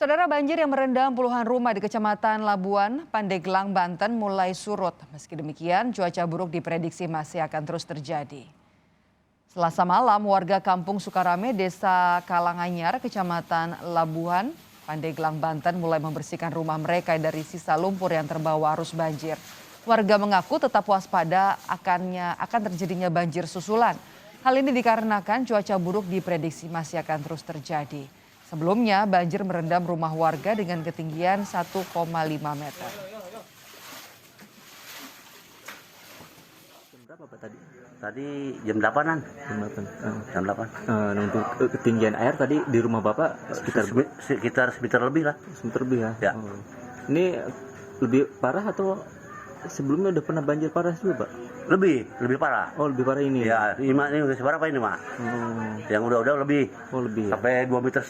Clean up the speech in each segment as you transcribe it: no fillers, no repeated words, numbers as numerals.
Saudara, banjir yang merendam puluhan rumah di Kecamatan Labuan, Pandeglang, Banten mulai surut. Meski demikian, cuaca buruk diprediksi masih akan terus terjadi. Selasa malam, warga Kampung Sukarame, Desa Kalanganyar, Kecamatan Labuan, Pandeglang, Banten mulai membersihkan rumah mereka dari sisa lumpur yang terbawa arus banjir. Warga mengaku tetap waspada akan terjadinya banjir susulan. Hal ini dikarenakan cuaca buruk diprediksi masih akan terus terjadi. Sebelumnya, banjir merendam rumah warga dengan ketinggian 1,5 meter. Jam berapa Pak tadi? Tadi jam 8-an. Jam 8. Untuk ketinggian air tadi di rumah Bapak Sekitar semeter lebih lah. semeter lebih ya? Ya. Ini lebih parah atau sebelumnya udah pernah banjir parah juga Pak? Lebih parah. Oh lebih parah ini? Ya, ini udah seberapa ini, Mak? Yang udah lebih. Oh lebih ya? Sampai 2,5 meter.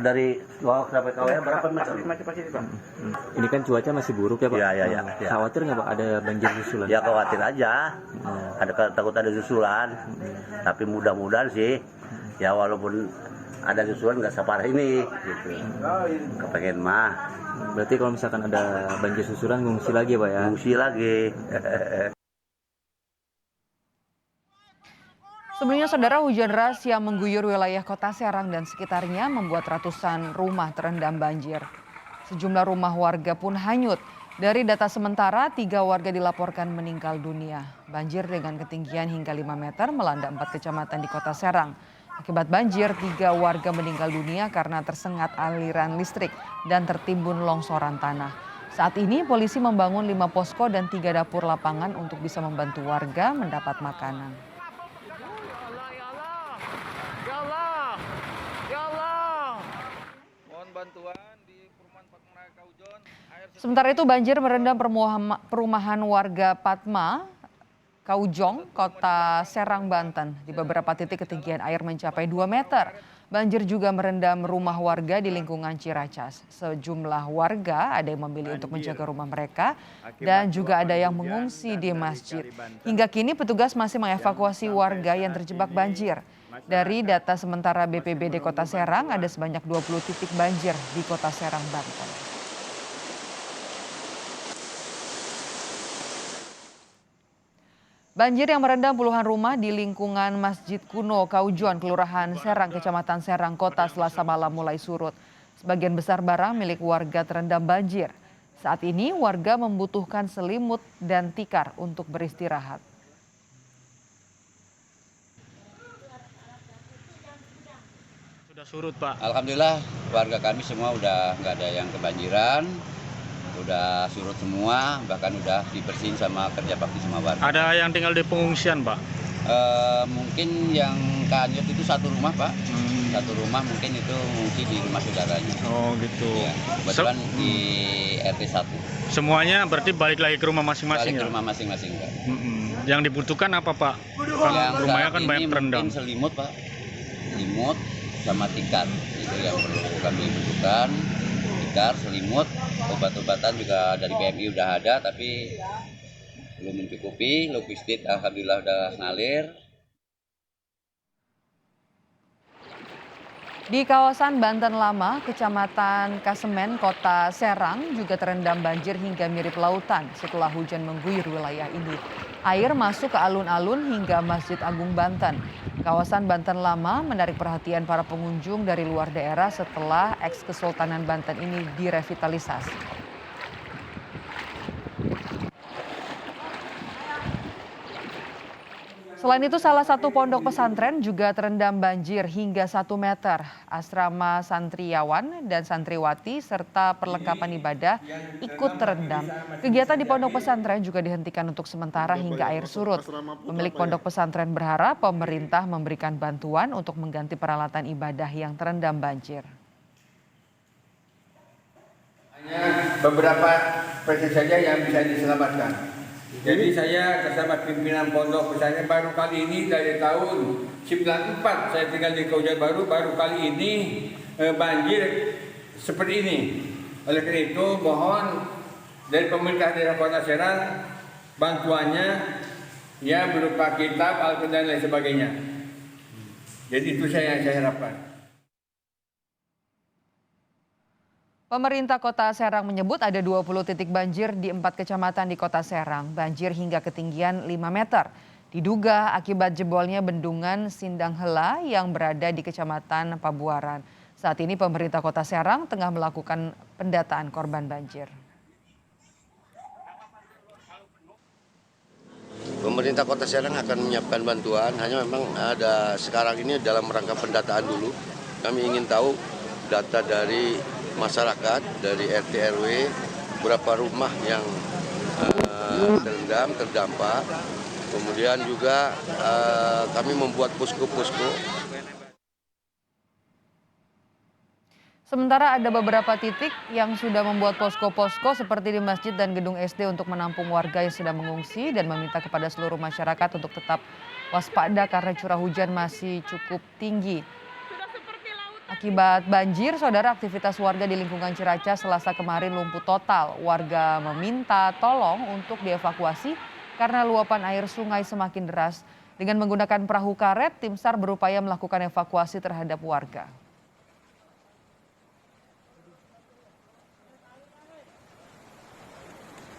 Dari bawah sampai ke bawah berapa meter? Ini kan cuaca masih buruk ya Pak? Ya. Khawatir nggak Pak ada banjir susulan? Ya khawatir aja. Takut ada susulan. Tapi mudah-mudahan sih, ya walaupun ada susulan nggak separah ini, gitu. Kepengen mah. Berarti kalau misalkan ada banjir susulan ngungsi lagi Pak ya? Ngungsi lagi. Sebelumnya, saudara, hujan deras yang mengguyur wilayah Kota Serang dan sekitarnya membuat ratusan rumah terendam banjir. Sejumlah rumah warga pun hanyut. Dari data sementara, 3 warga dilaporkan meninggal dunia. Banjir dengan ketinggian hingga 5 meter melanda 4 kecamatan di Kota Serang. Akibat banjir, 3 warga meninggal dunia karena tersengat aliran listrik dan tertimbun longsoran tanah. Saat ini polisi membangun 5 posko dan 3 dapur lapangan untuk bisa membantu warga mendapat makanan. Sementara itu, banjir merendam perumahan warga Patma, Kaujong, Kota Serang, Banten. Di beberapa titik ketinggian air mencapai 2 meter. Banjir juga merendam rumah warga di lingkungan Ciracas. Sejumlah warga ada yang memilih untuk menjaga rumah mereka dan juga ada yang mengungsi di masjid. Hingga kini petugas masih mengevakuasi warga yang terjebak banjir. Dari data sementara BPBD Kota Serang, ada sebanyak 20 titik banjir di Kota Serang, Banten. Banjir yang merendam puluhan rumah di lingkungan Masjid Kuno Kaujon, Kelurahan Serang, Kecamatan Serang, Kota Selasa malam mulai surut. Sebagian besar barang milik warga terendam banjir. Saat ini warga membutuhkan selimut dan tikar untuk beristirahat. Sudah surut Pak. Alhamdulillah warga kami semua udah nggak ada yang kebanjiran. Udah surut semua, bahkan udah dibersihin sama kerja bakti sama warga. Ada yang tinggal di pengungsian Pak? Mungkin yang kanyut itu satu rumah Pak. Satu rumah mungkin itu mengungsi di rumah saudaranya. Oh gitu. Ya, kebetulan di RT 1. Semuanya berarti balik lagi ke rumah masing-masing Balik ke ya? rumah masing-masing Pak. Yang dibutuhkan apa Pak? Yang Rumahnya saat kan ini banyak terendam. mungkin selimut Pak. Selimut sama tikar. Itu yang perlu kami butuhkan. Tikar, selimut, obat-obatan juga dari PMI udah ada, tapi belum mencukupi. Logistik alhamdulillah udah ngalir. Di kawasan Banten Lama, Kecamatan Kasemen, Kota Serang juga terendam banjir hingga mirip lautan setelah hujan mengguyur wilayah ini. Air masuk ke alun-alun hingga Masjid Agung Banten. Kawasan Banten Lama menarik perhatian para pengunjung dari luar daerah setelah eks-Kesultanan Banten ini direvitalisasi. Selain itu, salah satu pondok pesantren juga terendam banjir hingga 1 meter. Asrama santriawan dan santriwati serta perlengkapan ibadah ikut terendam. Kegiatan di pondok pesantren juga dihentikan untuk sementara hingga air surut. Pemilik pondok pesantren berharap pemerintah memberikan bantuan untuk mengganti peralatan ibadah yang terendam banjir. Hanya beberapa peserta saja yang bisa diselamatkan. Jadi saya bersama pimpinan pondok pesantren baru kali ini dari tahun 94 saya tinggal di Kaujon baru kali ini banjir seperti ini. Oleh karena itu mohon dari pemerintah daerah Kota Serang bantuannya ya berupa kitab, Al-Quran dan lain sebagainya. Jadi itu saya harapkan. Pemerintah Kota Serang menyebut ada 20 titik banjir di 4 kecamatan di Kota Serang. Banjir hingga ketinggian 5 meter. Diduga akibat jebolnya bendungan Sindang Hela yang berada di Kecamatan Pabuaran. Saat ini pemerintah Kota Serang tengah melakukan pendataan korban banjir. Pemerintah Kota Serang akan menyiapkan bantuan, hanya memang ada sekarang ini dalam rangka pendataan dulu. Kami ingin tahu data dari masyarakat, dari RT RW, berapa rumah yang terendam, terdampak. Kemudian juga kami membuat posko-posko. Sementara ada beberapa titik yang sudah membuat posko-posko seperti di masjid dan gedung SD untuk menampung warga yang sedang mengungsi dan meminta kepada seluruh masyarakat untuk tetap waspada karena curah hujan masih cukup tinggi. Akibat banjir, saudara, aktivitas warga di lingkungan Ciracas Selasa kemarin lumpuh total. Warga meminta tolong untuk dievakuasi karena luapan air sungai semakin deras. Dengan menggunakan perahu karet, tim SAR berupaya melakukan evakuasi terhadap warga.